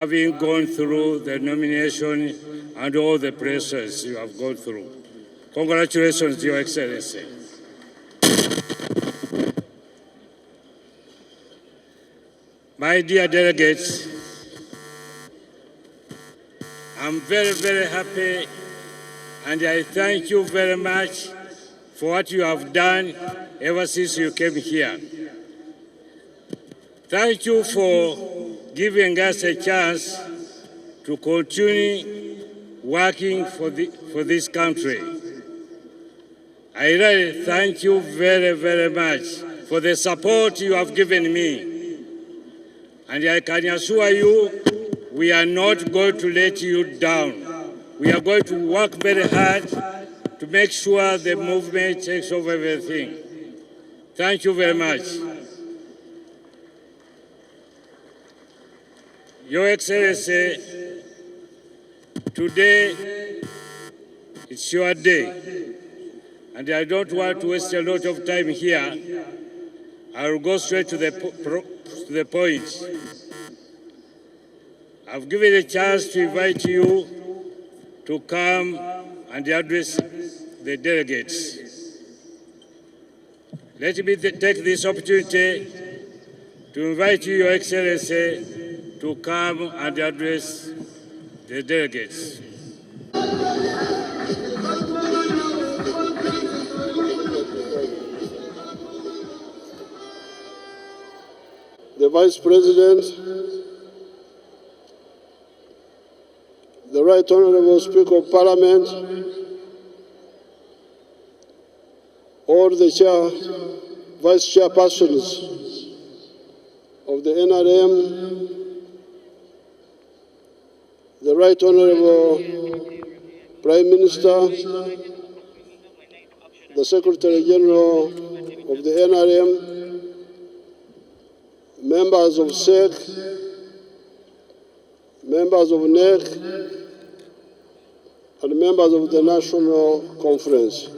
having gone through the nomination and all the process you have gone through. Congratulations, Your Excellency. My dear delegates, I'm very, very happy, and I thank you very much for what you have done ever since you came here. Thank you for giving us a chance to continue working for this country. I really thank you very, very much for the support you have given me. And I can assure you, we are not going to let you down. We are going to work very hard to make sure the movement takes over everything. Thank you very much. Your Excellency, today it's your day, and I don't want to waste a lot of time here. I will go straight to the point. I've given a chance to invite you to come and address the delegates. Let me take this opportunity to invite you, Your Excellency, to come and address the delegates. The Vice President, the Right Honorable Speaker of Parliament, all the Vice Chairpersons of the NRM, the Right Honorable Prime Minister, the Secretary General of the NRM, members of SEC, members of NEC, and members of the National Conference.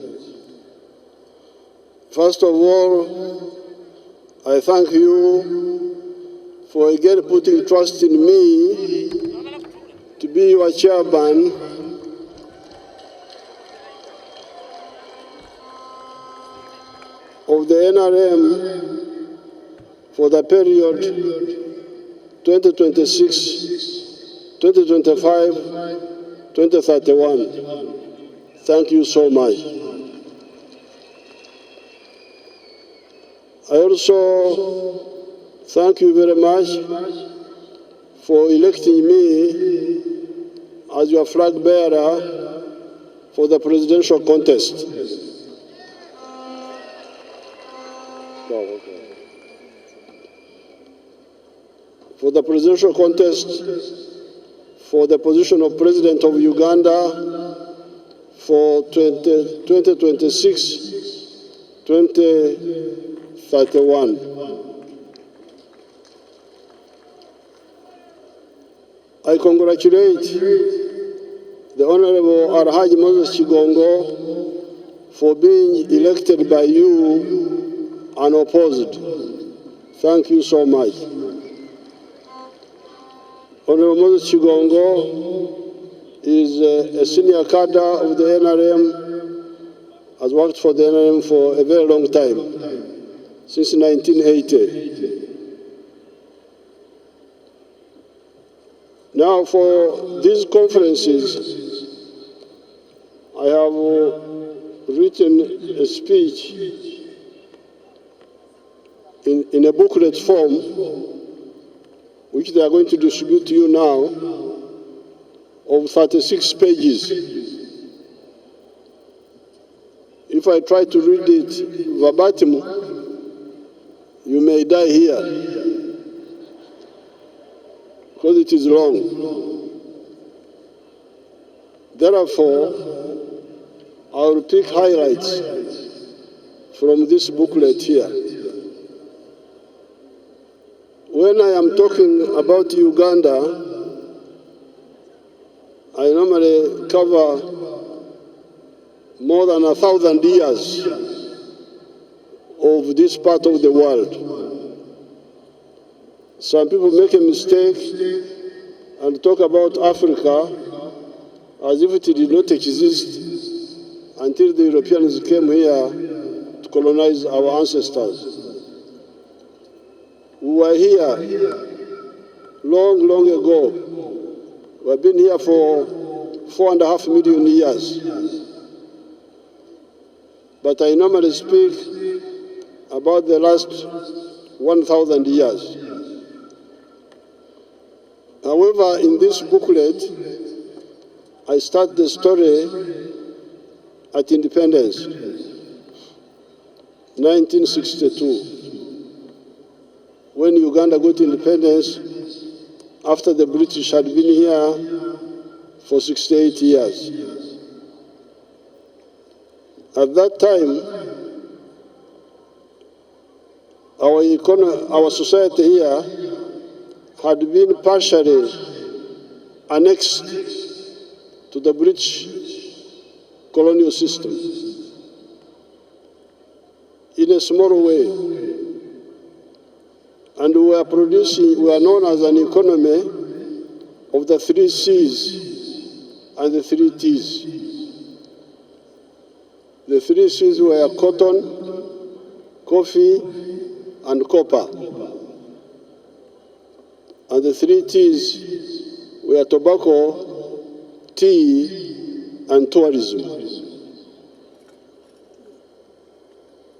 First of all, I thank you for again putting trust in me to be your chairman of the NRM for the period 2026, 2025, 2031. Thank you so much. I also thank you very much for electing me as your flag bearer for the presidential contest. For the presidential contest for the position of President of Uganda for 2026-2031. I congratulate the Honorable Alhaji Moses Chigongo for being elected by you unopposed. Thank you so much. Honorable Moses Chigongo is a senior cadre of the NRM, has worked for the NRM for a very long time, since 1980. Now, for these conferences, I have written a speech in a booklet form, which they are going to distribute to you now, of 36 pages. If I try to read it verbatim, you may die here, because it is long. Therefore, I will pick highlights from this booklet here. When I am talking about Uganda, I normally cover more than 1,000 years of this part of the world. Some people make a mistake and talk about Africa as if it did not exist until the Europeans came here to colonize our ancestors. We were here long, long ago. We have been here for 4.5 million years. But I normally speak about the last 1,000 years. However, in this booklet, I start the story at independence, 1962, when Uganda got independence after the British had been here for 68 years. At that time, our society here had been partially annexed to the British colonial system in a small way. And we are known as an economy of the 3 C's and the 3 T's. The 3 C's were cotton, coffee, and copper. And the 3 T's were tobacco, tea, and tourism.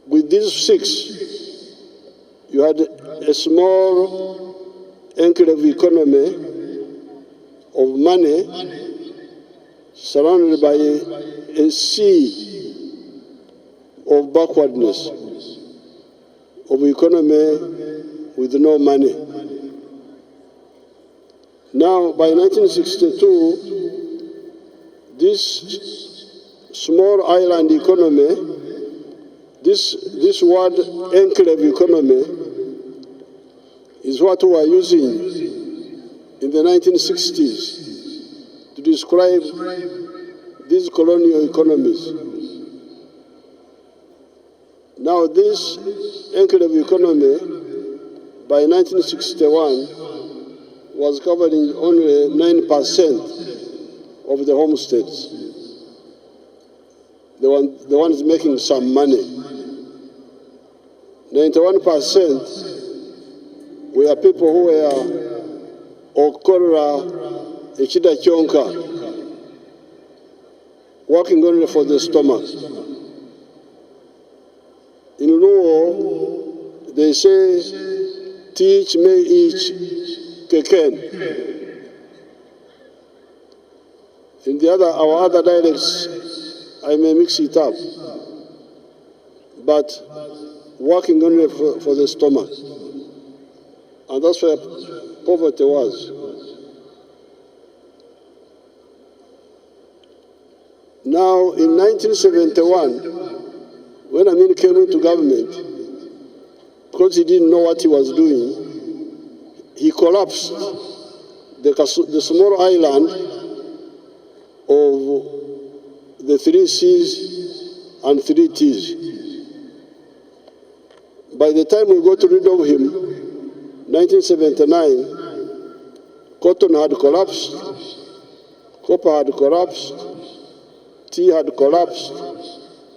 With these 6, you had a small enclave economy of money surrounded by a sea of backwardness, of economy with no money. Now, by 1962, this small island economy, this word enclave economy, is what we are using in the 1960s to describe these colonial economies. Now, this enclave economy, by 1961, was covering only 9% of the homesteads, the ones making some money. 91% were people who were okora ekida kyonka, working only for the stomach. In Luo, they say, teach me each keken. In our other dialects, I may mix it up, but working only for the stomach. And that's where poverty was. Now, in 1971, when Amin came into government, because he didn't know what he was doing, he collapsed the small island of the 3 C's and 3 T's. By the time we got rid of him, 1979, cotton had collapsed, copper had collapsed, tea had collapsed,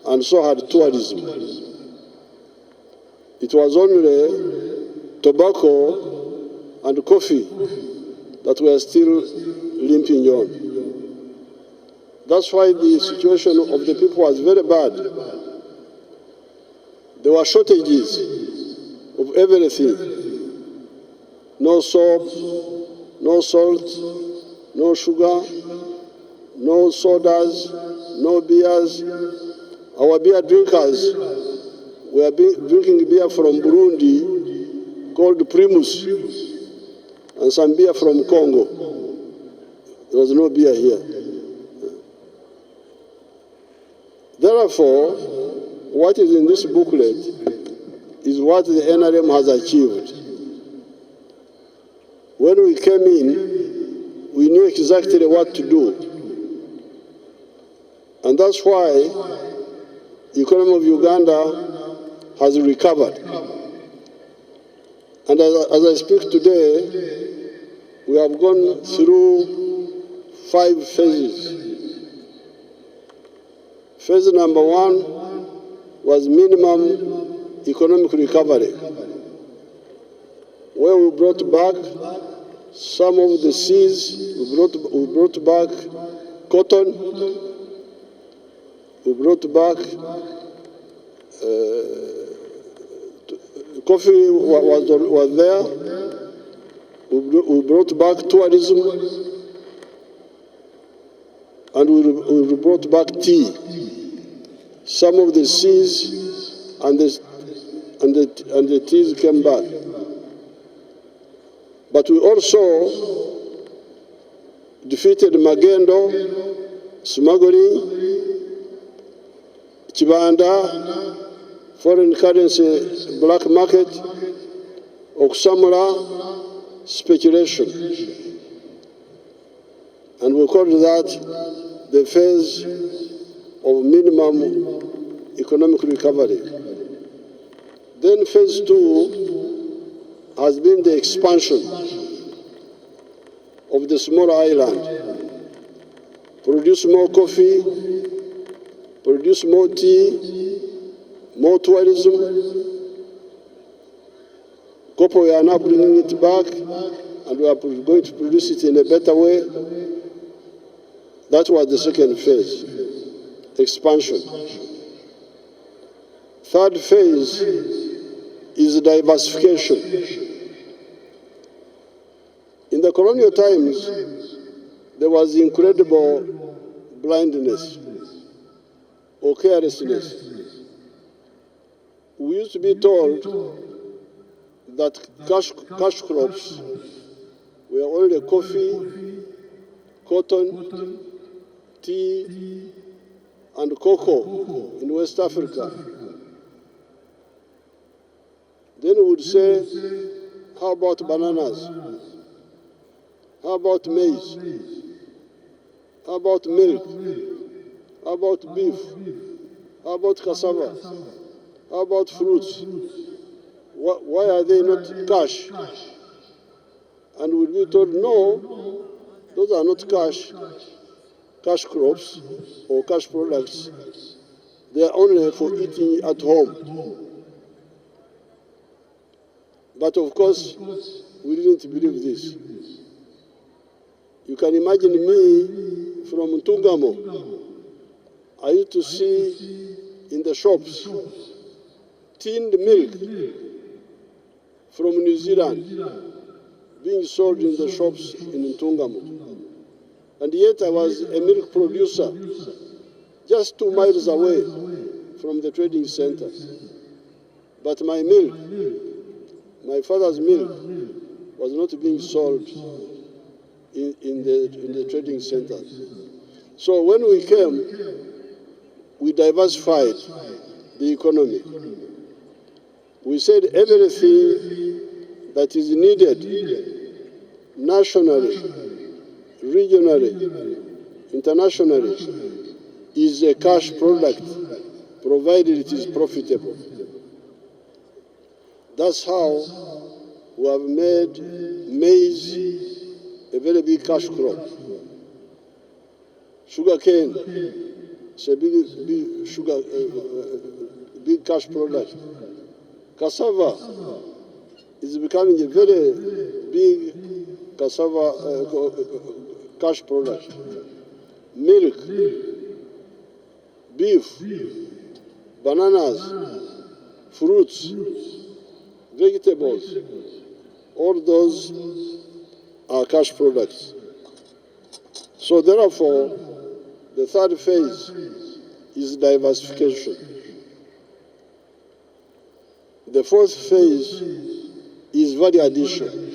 and so had tourism. It was only tobacco and coffee that were still limping on. That's why the situation of the people was very bad. There were shortages of everything. No soap, no salt, no sugar, no sodas, no beers. Our beer drinkers were drinking beer from Burundi called Primus, and some beer from Congo. There was no beer here. Therefore, what is in this booklet is what the NRM has achieved. When we came in, we knew exactly what to do. And that's why the economy of Uganda has recovered. And as I speak today, we have gone through 5 phases. Phase number 1 was minimum economic recovery, where we brought back some of the seeds, we brought back cotton, we brought back coffee was there, we brought back tourism, and we brought back tea. Some of the seeds and the teas came back. But we also defeated magendo, smuggling, chibanda, foreign currency black market, okusamula, speculation. And we called that the phase of minimum economic recovery. Then phase 2 has been the expansion of the small island. Produce more coffee, produce more tea, more tourism. Copper, we are now bringing it back, and we are going to produce it in a better way. That was the second phase, expansion. Third phase is diversification. In the colonial times, there was incredible blindness or carelessness. We used to be told that cash crops were only coffee, cotton, tea, and cocoa in West Africa. Then we would say, how about bananas? How about maize? How about milk? How about beef? How about cassava? How about fruits? Why are they not cash? And we'll be told, no, those are not cash crops or cash products. They are only for eating at home. But of course, we didn't believe this. You can imagine me from Ntungamo. I used to see in the shops tinned milk from New Zealand being sold in the shops in Ntungamo. And yet I was a milk producer just 2 miles away from the trading center. But my milk, my father's milk, was not being sold in the trading centers. So when we came, we diversified the economy. We said everything that is needed nationally, regionally, internationally is a cash product, provided it is profitable. That's how we have made maize a very big cash crop. Sugar cane is a big cash product. Cassava is becoming a very big cash product. Milk, beef, bananas, fruits, vegetables, all those are cash products. So therefore, the third phase is diversification. The fourth phase is value addition.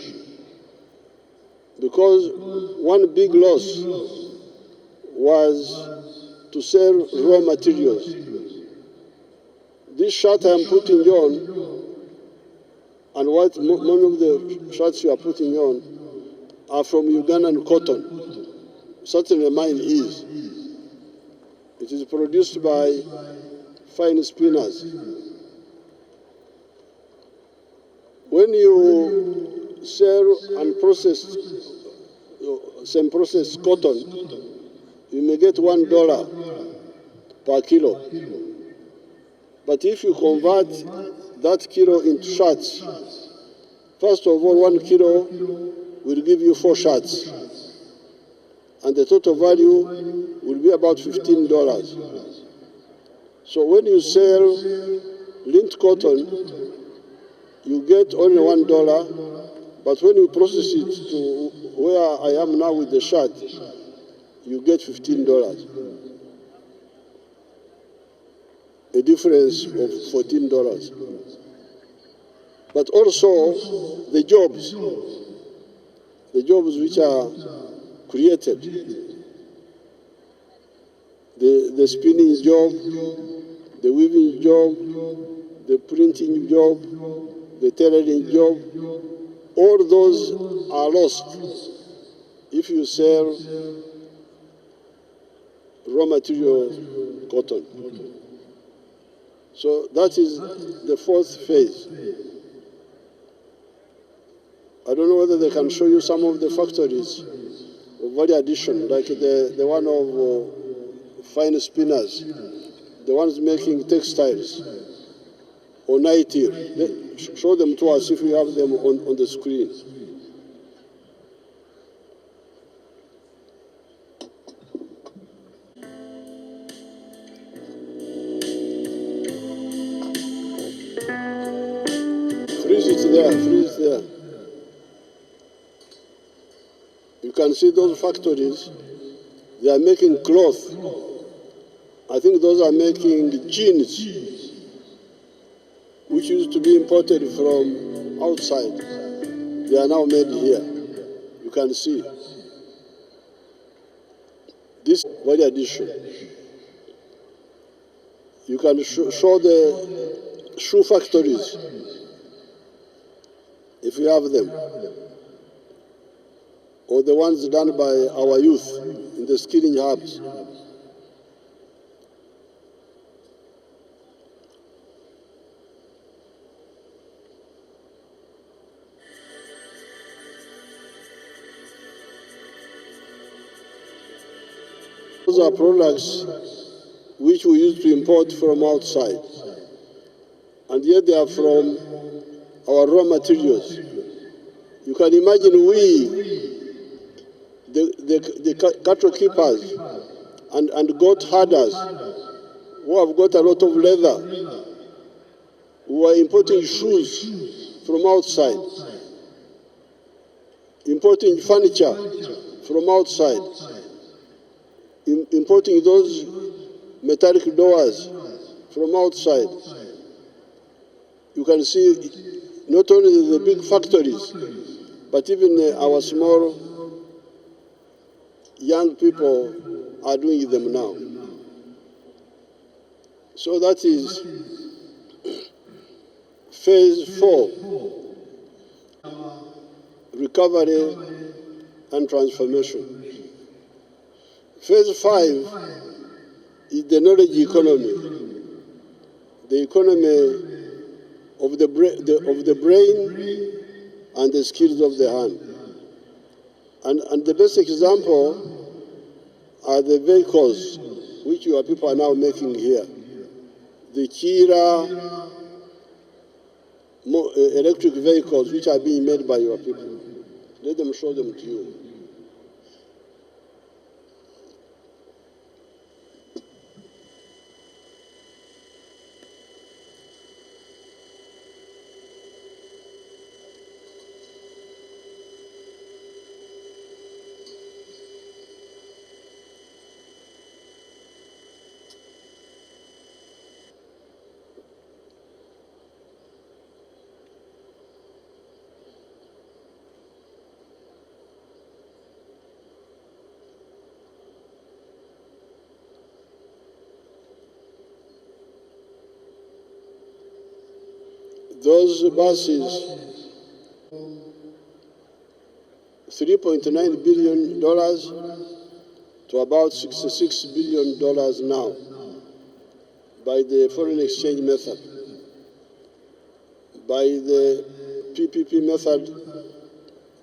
Because one big loss was to sell raw materials. This shirt I'm putting on, and what one of the shirts you are putting on, are from Ugandan cotton. Certainly mine is. It is produced by fine spinners. When you sell unprocessed semi-processed cotton, you may get $1 per kilo. But if you convert that kilo into shirts, first of all, 1 kilo will give you 4 shirts, and the total value will be about $15. So when you sell lint cotton, you get only $1, but when you process it to where I am now with the shirt, you get $15. A difference of $14. But also the jobs which are created, the spinning job, the weaving job, the printing job, the tailoring job, all those are lost if you sell raw material cotton. So that is the 4th phase. I don't know whether they can show you some of the factories of value addition, like the one of fine spinners, the ones making textiles or nightie. Show them to us if we have them on the screen. Freeze it there, freeze there. You can see those factories, they are making cloth. I think those are making jeans, which used to be imported from outside. They are now made here. You can see. This value addition. You can show the shoe factories, if you have them, or the ones done by our youth in the skilling hubs. Those are products which we used to import from outside, and yet they are from our raw materials. You can imagine the cattle keepers and goat herders who have got a lot of leather, who are importing shoes from outside, importing furniture from outside, importing those metallic doors from outside. You can see not only the big factories, but even our small young people are doing them now. So that is phase 4, recovery and transformation. Phase 5 is the knowledge economy, the economy of the brain and the skills of the hand. And the best example are the vehicles which your people are now making here. The Kira electric vehicles which are being made by your people. Let them show them to you. Those buses, $3.9 billion to about $66 billion now by the foreign exchange method, by the PPP method,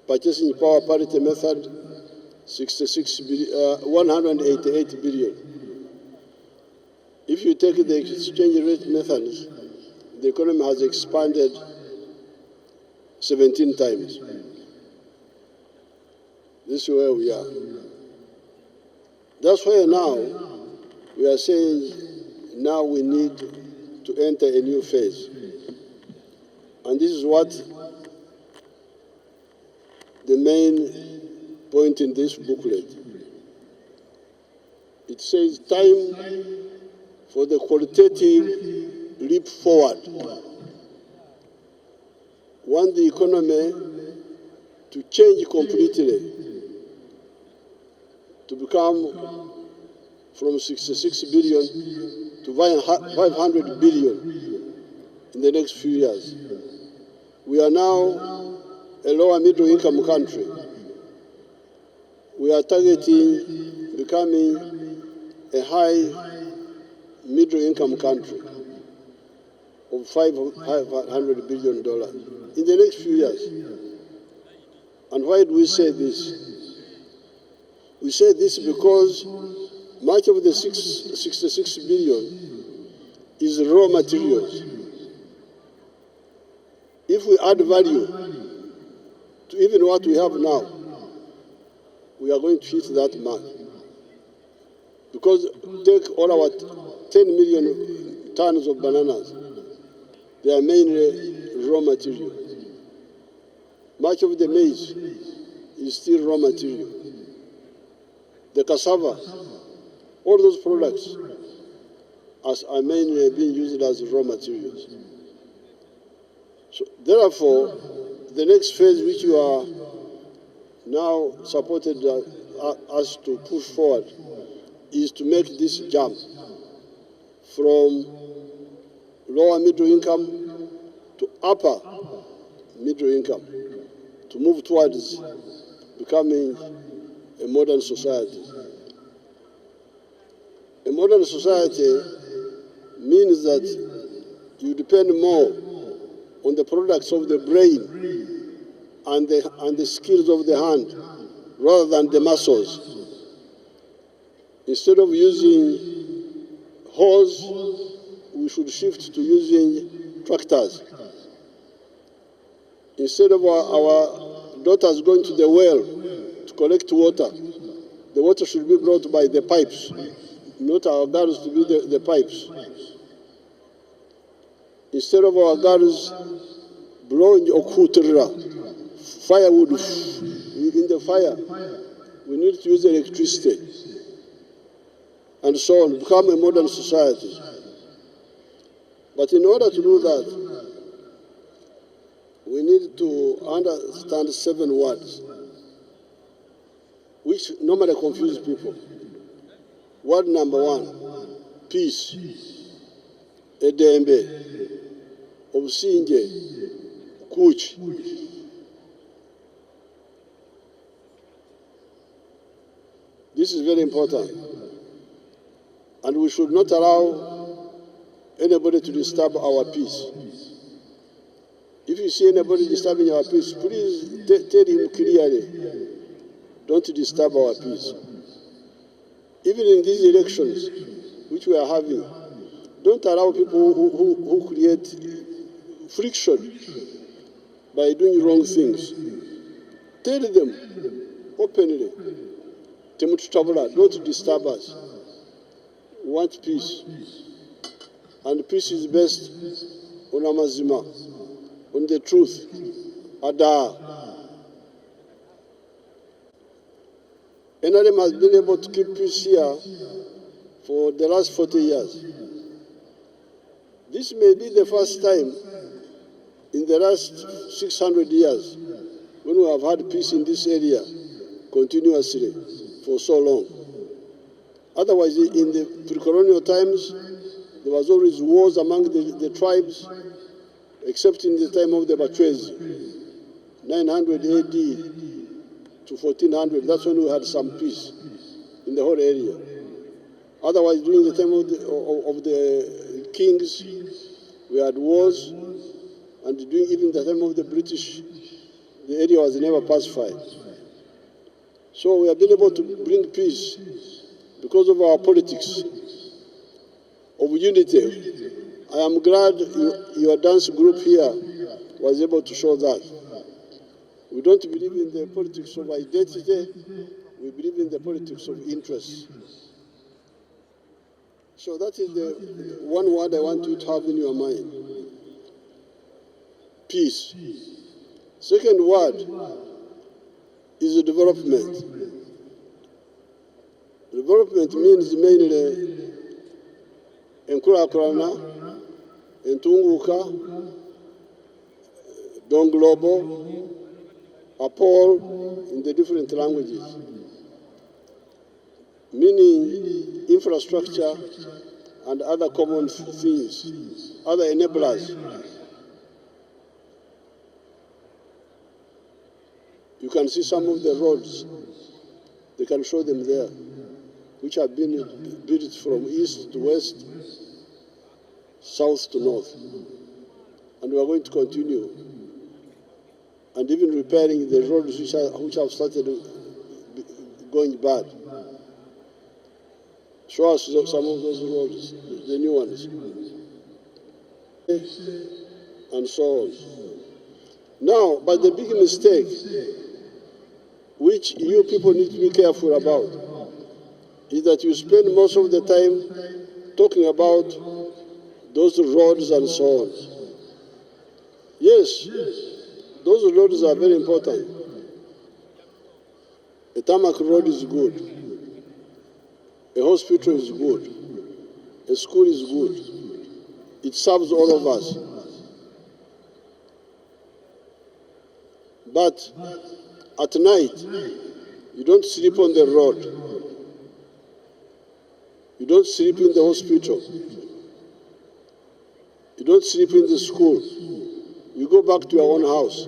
purchasing power parity method, 188 billion. If you take the exchange rate methods, the economy has expanded 17 times. This is where we are. That's why now we are saying now we need to enter a new phase. And this is what the main point in this booklet. It says time for the qualitative leap forward. Want the economy to change completely, to become from 66 billion to 500 billion in the next few years. We are now a lower middle income country. We are targeting becoming a high middle income country of $500 billion in the next few years. And why do we say this? We say this because much of the 66 billion is raw materials. If we add value to even what we have now, we are going to hit that mark. Because take all our 10 million tons of bananas, they are mainly raw material. Much of the maize is still raw material. The cassava, all those products are mainly being used as raw materials. So therefore, the next phase which you are now supported us to push forward is to make this jump from lower middle income to upper middle income, to move towards becoming a modern society. A modern society means that you depend more on the products of the brain and the skills of the hand rather than the muscles. Instead of using hose, we should shift to using tractors. Instead of our daughters going to the well to collect water, the water should be brought by the pipes, not our girls to be the pipes. Instead of our girls blowing okutra, firewood in the fire, we need to use electricity. And so on, become a modern society. But in order to do that, we need to understand 7 words, which normally confuse people. Word number 1, peace. Edembe, obusinge, kuch. This is very important. And we should not allow anybody to disturb our peace. If you see anybody disturbing our peace, please tell him clearly, don't disturb our peace. Even in these elections, which we are having, don't allow people who create friction by doing wrong things. Tell them openly, don't disturb us. We want peace. And peace is based on amazima, on the truth. Ada. Nrm has been able to keep peace here for the last 40 years. This may be the first time in the last 600 years when we have had peace in this area continuously for so long. Otherwise, in the pre-colonial times, there was always wars among the tribes, except in the time of the Bachwezi, 900 AD to 1400. That's when we had some peace in the whole area. Otherwise, during the time of the kings, we had wars, and during even the time of the British, the area was never pacified. So we have been able to bring peace because of our politics of unity. I am glad your dance group here was able to show that. We don't believe in the politics of identity, we believe in the politics of interest. So that is the one word I want you to have in your mind. Peace. Second word is development. Development means mainly enkulakulana, entunguka, don global, Apol in the different languages, meaning infrastructure and other common things, other enablers. You can see some of the roads, they can show them there, which have been built from east to west, south to north. And we are going to continue. And even repairing the roads which have started going bad. Show us some of those roads, the new ones. And so on. Now, but the big mistake, which you people need to be careful about, is that you spend most of the time talking about those roads and so on. Yes, those roads are very important. A tarmac road is good. A hospital is good. A school is good. It serves all of us. But at night, you don't sleep on the road. You don't sleep in the hospital. You don't sleep in the school. You go back to your own house.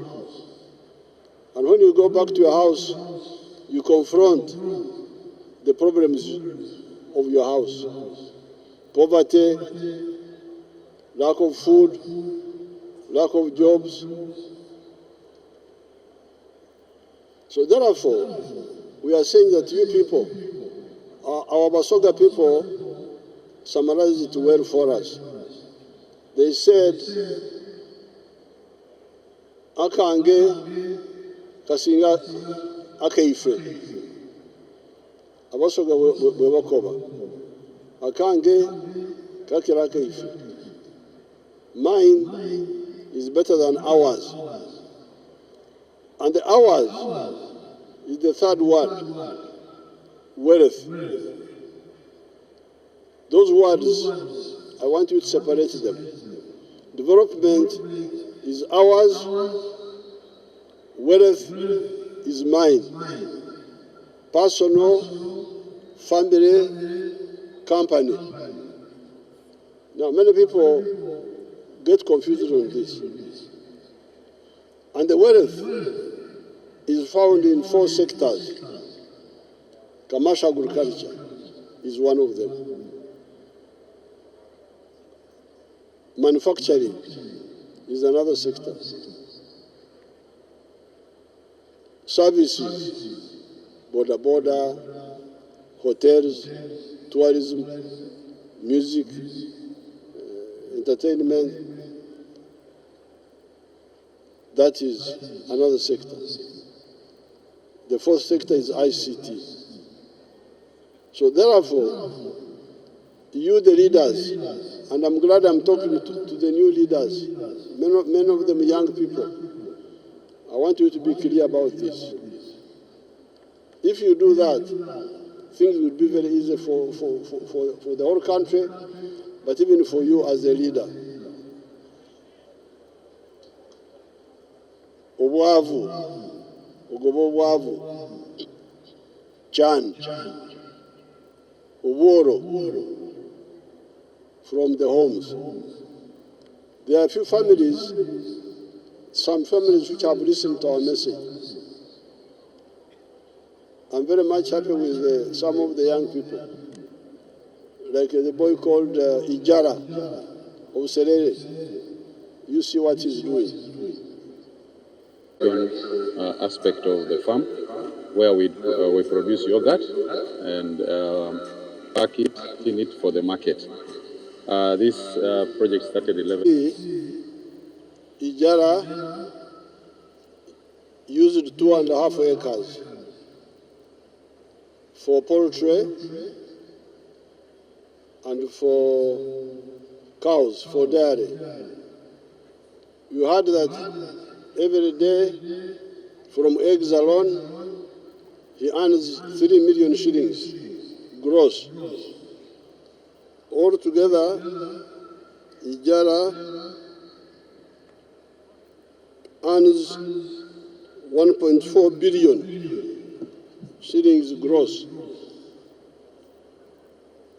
And when you go back to your house, you confront the problems of your house. Poverty, lack of food, lack of jobs. So therefore, we are saying that you people, our Basoga people, summarized it well for us. They said, Akange kasinga akeife. Abasoga webakoba. Akange kakira akeife. Mine is better than ours. And the ours is the third word, wealth. Those words, I want you to separate them. Development is ours, wealth is mine. Personal, family, company. Now, many people get confused on this. And the wealth is found in 4 sectors. Commercial agriculture is one of them. Manufacturing is another sector. Services, border, hotels, tourism, music, entertainment. That is another sector. The 4th sector is ICT. So therefore, you the leaders, and I'm glad I'm talking to the new leaders, many of them young people, I want you to be clear about this. If you do that, things will be very easy for the whole country, but even for you as a leader. Obwavu, ogoba obwavu, Chan, Obworo, from the homes. There are a few families, some families which have listened to our message. I'm very much happy with some of the young people, like the boy called Ijara of Serere. You see what he's doing. Aspect of the farm, where we produce yogurt and pack it, tin it for the market. This project started 11. Ijara used 2.5 acres for poultry and for cows, for dairy. You heard that every day from eggs alone, he earns 3 million shillings gross. Altogether, Ijara earns 1.4 billion shillings gross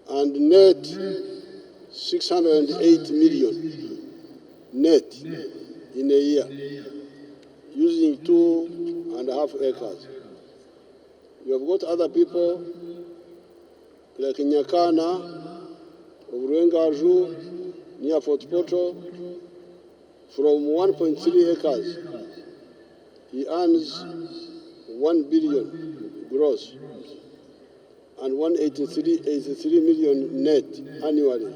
and net 608 million net in a year using 2.5 acres. You have got other people like Nyakana, Urengaju, near Fort Portal, from 1.3 acres. He earns 1 billion gross and 183 million net annually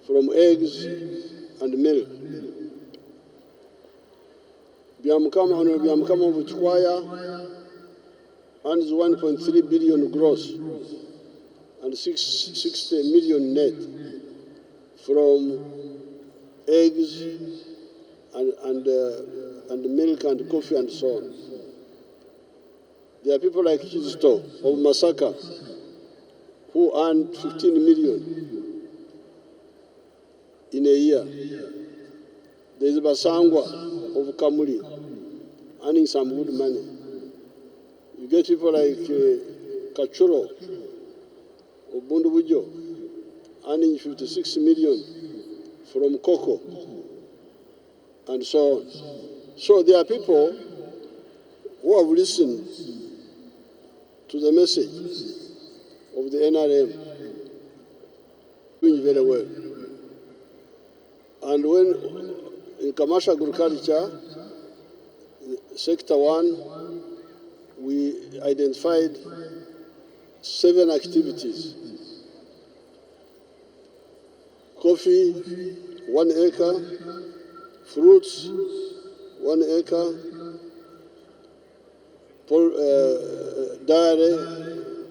from eggs and milk. Byamukama Buchwaya earns 1.3 billion gross and 60 million net from eggs and milk and coffee and so on. There are people like Kizisto of Masaka who earn 15 million in a year. There is Basangwa of Kamuli earning some good money. You get people like Kachuro of Bundubujo earning 56 million from cocoa and so on. So there are people who have listened to the message of the NRM, doing very well. And when in commercial agriculture, sector 1, we identified 7 activities. Coffee, 1 acre, fruits, 1 acre, dairy,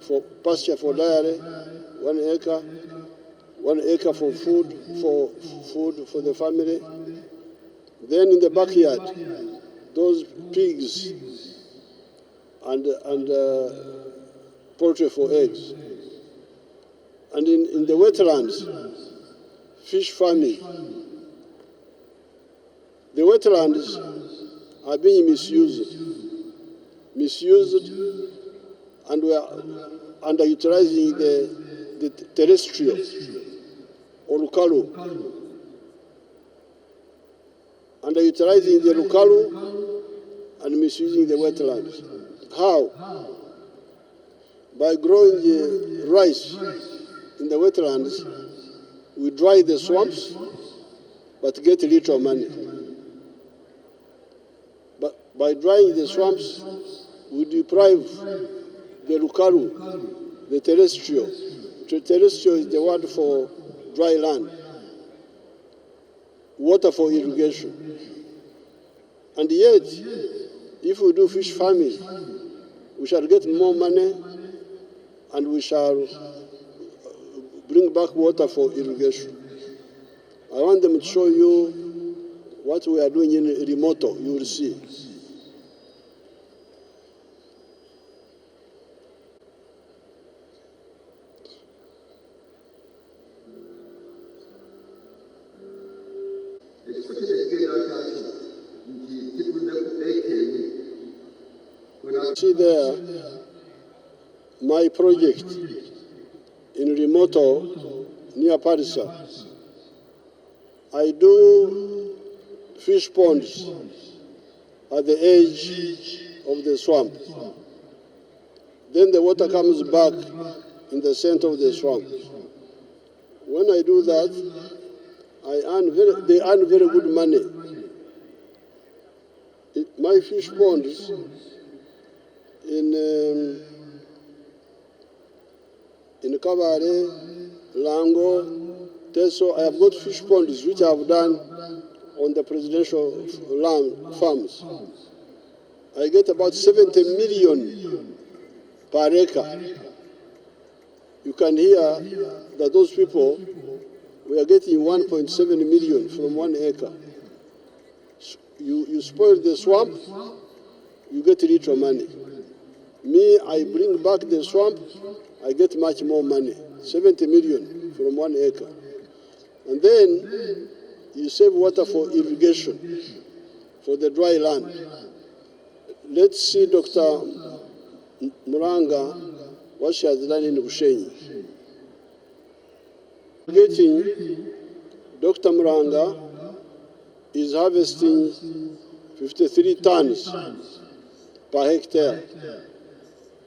for pasture for dairy, 1 acre, 1 acre for food for the family. Then in the backyard, those pigs and poultry for eggs. And in the wetlands, fish farming. The wetlands are being misused, and we are underutilizing the terrestrial or lukalu, underutilizing the lukalu and misusing the wetlands. How? By growing the rice in the wetlands, we dry the swamps, but get little money. But by drying the swamps, we deprive the lukalu, the terrestrial. Terrestrial is the word for dry land, water for irrigation. And yet, if we do fish farming, we shall get more money and we shall bring back water for irrigation. I want them to show you what we are doing in Remoto, you will see. See there, my project in Remoto, near Parisa. I do fish ponds at the edge of the swamp. Then the water comes back in the center of the swamp. When I do that, they earn very good money. My fish ponds in Kabare, Lango, Teso. I have got fish ponds which I have done on the presidential land farms. I get about 70 million per acre. You can hear that those people, we are getting 1.7 million from 1 acre. You spoil the swamp, you get little money. Me, I bring back the swamp, I get much more money, 70 million from 1 acre. And then you save water for irrigation, for the dry land. Let's see Dr. Muranga, what she has done in Bushenyi. Dr. Muranga is harvesting 53 tons per hectare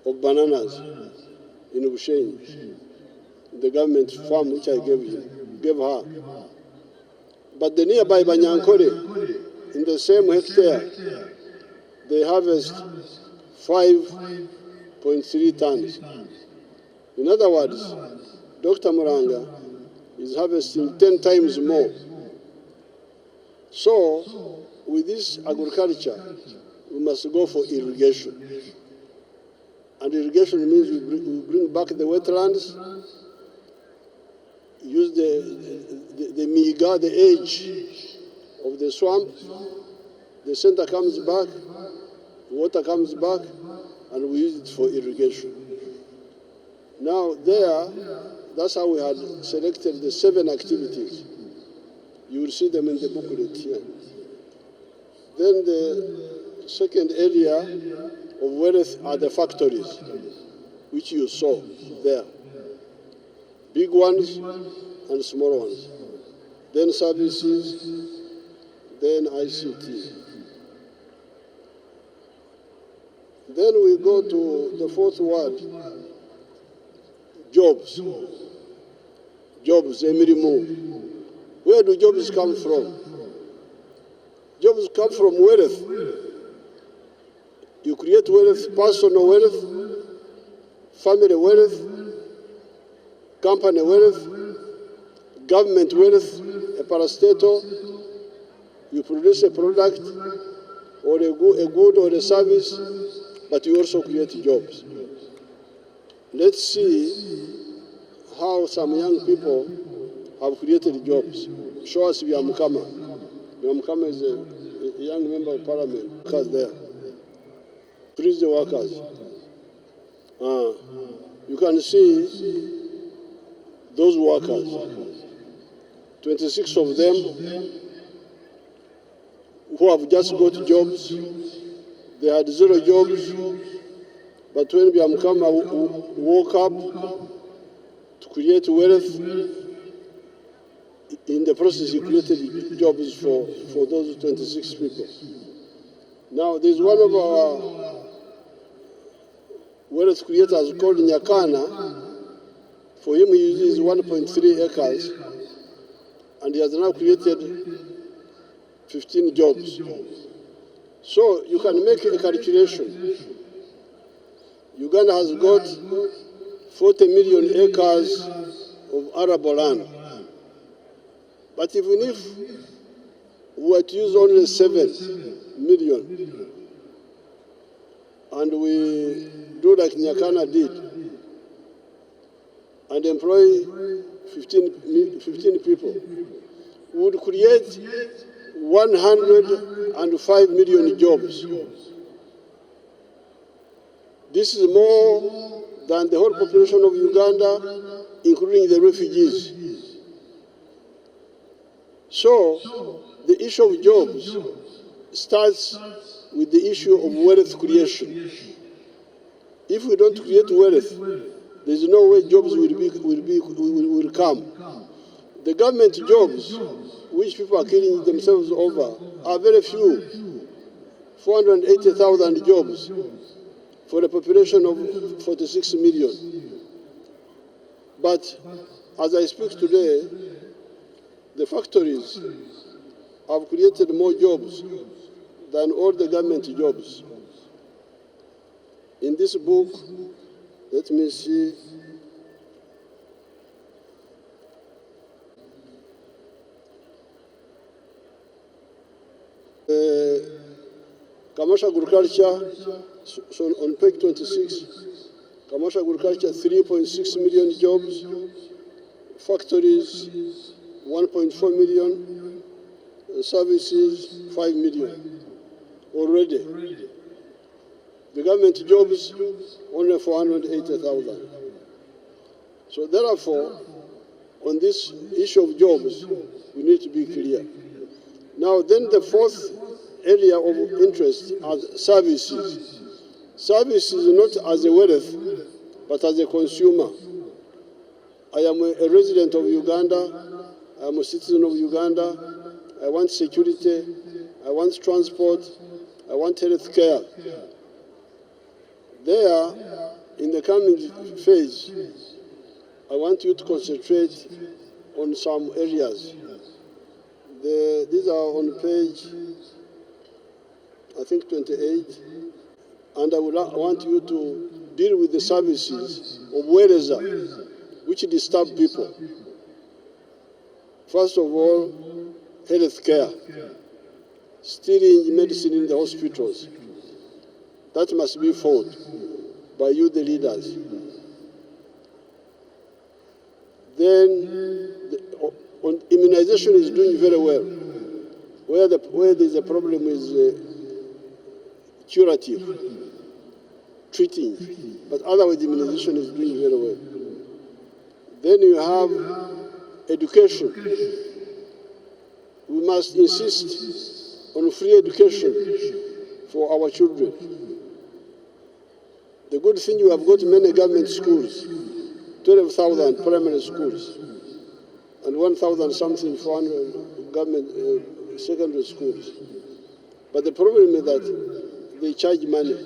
of bananas in Bushenyi, the government farm which I gave her. But the nearby Banyankore, in the same hectare, they harvest 5.3 tons. In other words, Dr. Muranga is harvesting 10 times more. So, with this agriculture, we must go for irrigation. And irrigation means we bring back the wetlands, use the miga, the edge of the swamp, the center comes back, water comes back, and we use it for irrigation. Now there, that's how we had selected the 7 activities. You will see them in the booklet here. Then the second area of wealth are the factories, which you saw there. Big ones and small ones. Then services, then ICT. Then we go to the 4th word, jobs. Jobs, Nrm. Where do jobs come from? Jobs come from wealth. You create wealth, personal wealth, family wealth, company wealth, government wealth, a parastatal. You produce a product or a good or a service, but you also create jobs. Let's see how some young people have created jobs. Show us Byamukama. Byamukama is a young member of parliament. Workers there. Praise the workers. You can see those workers. 26 of them who have just got jobs. They had 0 jobs. But when Byamukama woke up to create wealth, in the process he created jobs for those 26 people. Now there's one of our wealth creators called Nyakana. For him he uses 1.3 acres and he has now created 15 jobs. So you can make a calculation. Uganda has got 40 million acres of arable land. But even if we were to use only 7 million, and we do like Nyakana did, and employ 15 people, we would create 105 million jobs. This is more than the whole population of Uganda, including the refugees. So, the issue of jobs starts with the issue of wealth creation. If we don't create wealth, there's no way jobs will come. The government jobs, which people are killing themselves over, are very few. 480,000 jobs for a population of 46 million. But as I speak today, the factories have created more jobs than all the government jobs. In this book, let me see. Commercial agriculture, so on page 26, commercial agriculture, 3.6 million jobs, factories, 1.4 million, services, 5 million already. The government jobs, only 480,000. So therefore, on this issue of jobs, we need to be clear. Now, then the fourth area of interest are services. Services not as a wealth, but as a consumer. I am a resident of Uganda. I am a citizen of Uganda. I want security. I want transport. I want health care. There, in the coming phase, I want you to concentrate on some areas. These are on page, I think, 28. And I would want you to deal with the services of wherever, which disturb people. First of all, health care, stealing medicine in the hospitals. That must be fought by you, the leaders. Then, immunization is doing very well. Where there's a problem is curative, treating, but otherwise immunization is doing very well. Then you have education. We must insist on free education for our children. The good thing, you have got many government schools, 12,000 primary schools, and 1,000 something for government secondary schools. But the problem is that they charge money.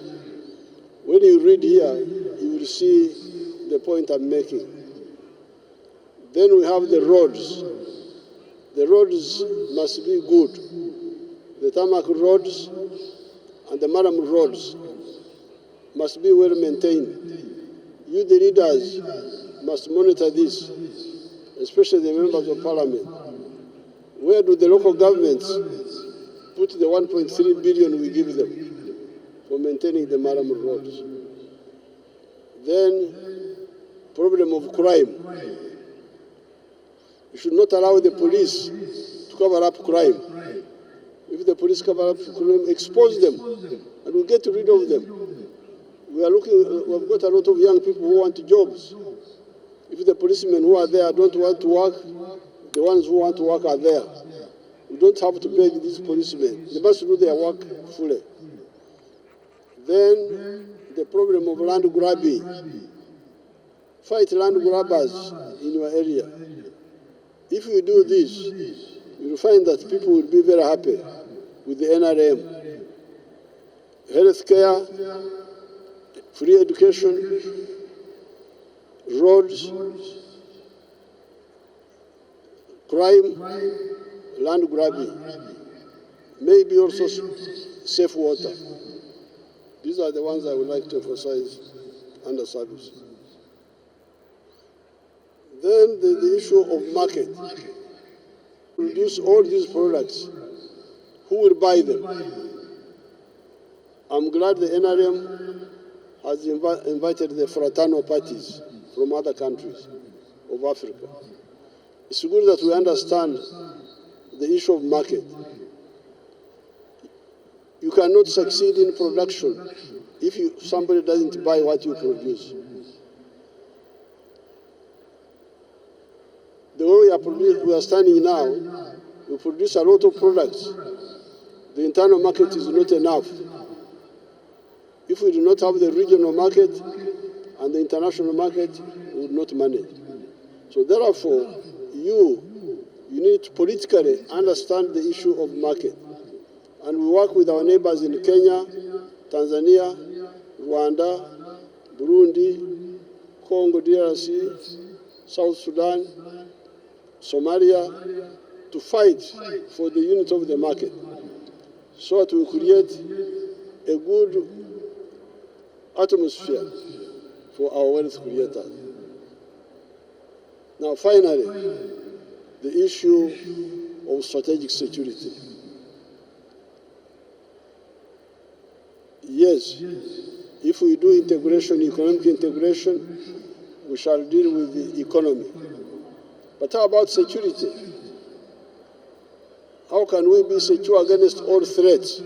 When you read here, you will see the point I'm making. Then we have the roads. The roads must be good. The tarmac roads and the Nrm roads must be well maintained. You, the leaders, must monitor this, especially the members of parliament. Where do the local governments put the 1.3 billion we give them for maintaining the Nrm roads? Then, problem of crime. You should not allow the police to cover up crime. If the police cover up crime, expose them, and we'll get rid of them. We've got a lot of young people who want jobs. If the policemen who are there don't want to work, the ones who want to work are there. We don't have to beg these policemen. They must do their work fully. Then the problem of land grabbing. Fight land grabbers in your area. If you do this, you will find that people will be very happy with the NRM. Health care, free education, roads, crime, land grabbing, maybe also safe water. These are the ones I would like to emphasize under service. Then the issue of market. Produce all these products. Who will buy them? I'm glad the NRM has invited the fraternal parties from other countries of Africa. It's good that we understand the issue of market. You cannot succeed in production if somebody doesn't buy what you produce. The way we are standing now, we produce a lot of products. The internal market is not enough. If we do not have the regional market and the international market, we would not manage. So therefore, you need to politically understand the issue of market. And we work with our neighbors in Kenya, Tanzania, Rwanda, Burundi, Congo, DRC, South Sudan, Somalia, to fight for the unity of the market, so that we create a good atmosphere for our wealth creators. Now, finally, the issue of strategic security. Yes, if we do integration, economic integration, we shall deal with the economy. But how about security? How can we be secure against all threats?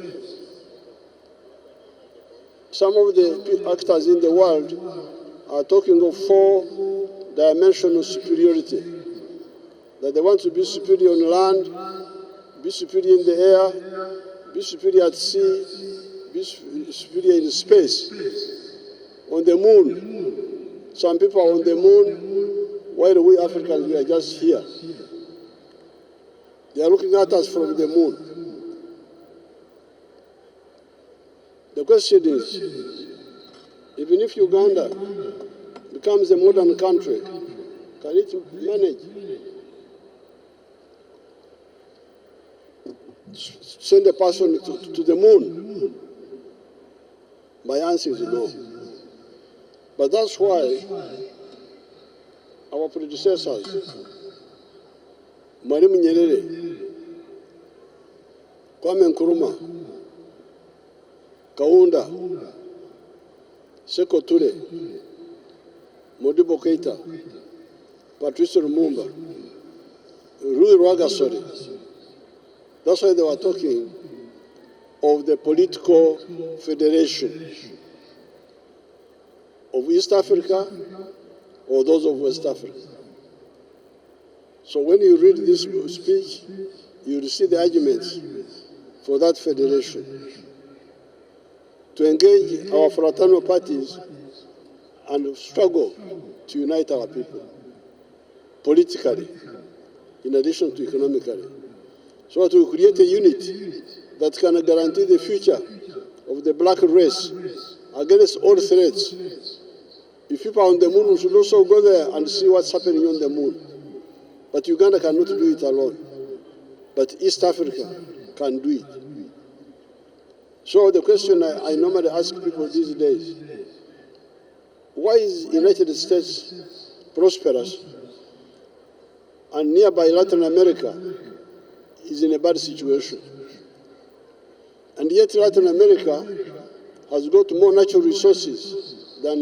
Some of the actors in the world are talking of four-dimensional superiority, that they want to be superior on land, be superior in the air, be superior at sea, be superior in space. On the moon, some people are on the moon, while we Africans, we are just here. They are looking at us from the moon. The question is, even if Uganda becomes a modern country, can it manage to send a person to the moon? My answer is no. But that's why our predecessors, Mwalimu Nyerere, Kwame Nkrumah, Kaunda, Sekou Toure, Modibo Keita, Patrice Lumumba, Louis Rwagasore. That's why they were talking of the political federation of East Africa or those of West Africa. So when you read this speech, you will see the arguments for that federation. To engage our fraternal parties and struggle to unite our people politically, in addition to economically, so that we create a unit that can guarantee the future of the black race against all threats. If people are on the moon, we should also go there and see what's happening on the moon. But Uganda cannot do it alone. But East Africa can do it. So the question I normally ask people these days, why is the United States prosperous and nearby Latin America is in a bad situation? And yet Latin America has got more natural resources than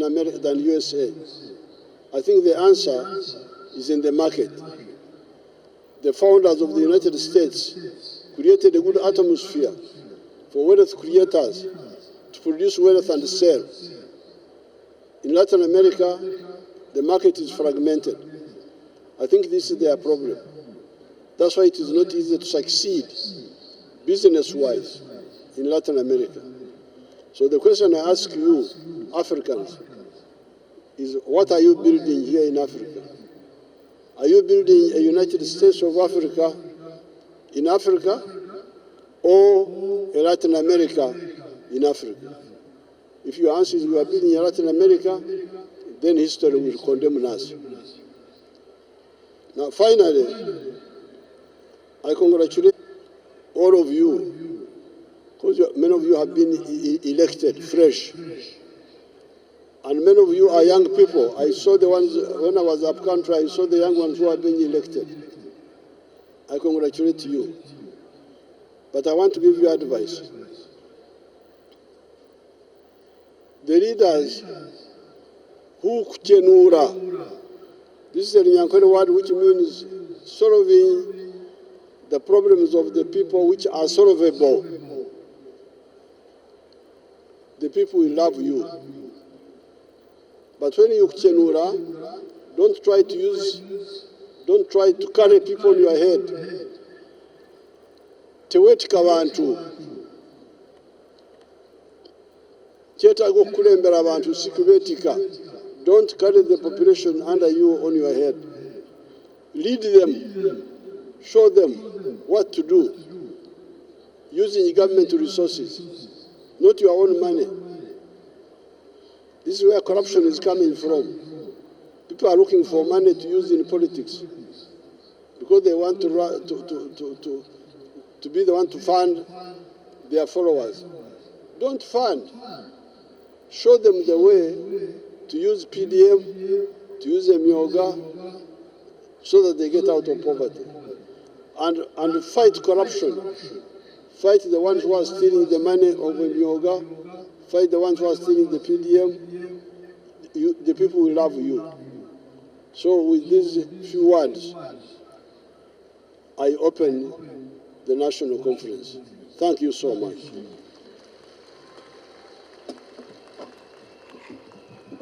USA. I think the answer is in the market. The founders of the United States created a good atmosphere for wealth creators to produce wealth and sell. In Latin America, the market is fragmented. I think this is their problem. That's why it is not easy to succeed business-wise in Latin America. So the question I ask you, Africans, is what are you building here in Africa? Are you building a United States of Africa in Africa or a Latin America in Africa? If your answer is we are building a Latin America, then history will condemn us. Now, finally, I congratulate all of you, because many of you have been elected fresh. And many of you are young people. I saw the ones, when I was up country, I saw the young ones who are being elected. I congratulate you. But I want to give you advice. The leaders who kuchenura, this is a Nyankore word which means solving the problems of the people which are solvable. The people will love you. But when you kuchenura, don't try to carry people on your head. Tewetika abantu. Kyetaaga okukulembera abantu sikubeetika. Don't carry the population under you on your head. Lead them. Show them what to do. Using government resources, not your own money. This is where corruption is coming from. People are looking for money to use in politics because they want to be the one to fund their followers. Don't fund. show them the way to use PDM, to use Myoga, so that they get out of poverty. And fight corruption. Fight the ones who are stealing the money of Myoga. Fight the ones who are stealing the PDM. The people will love you. So with these few words, I open the national conference. Thank you so much.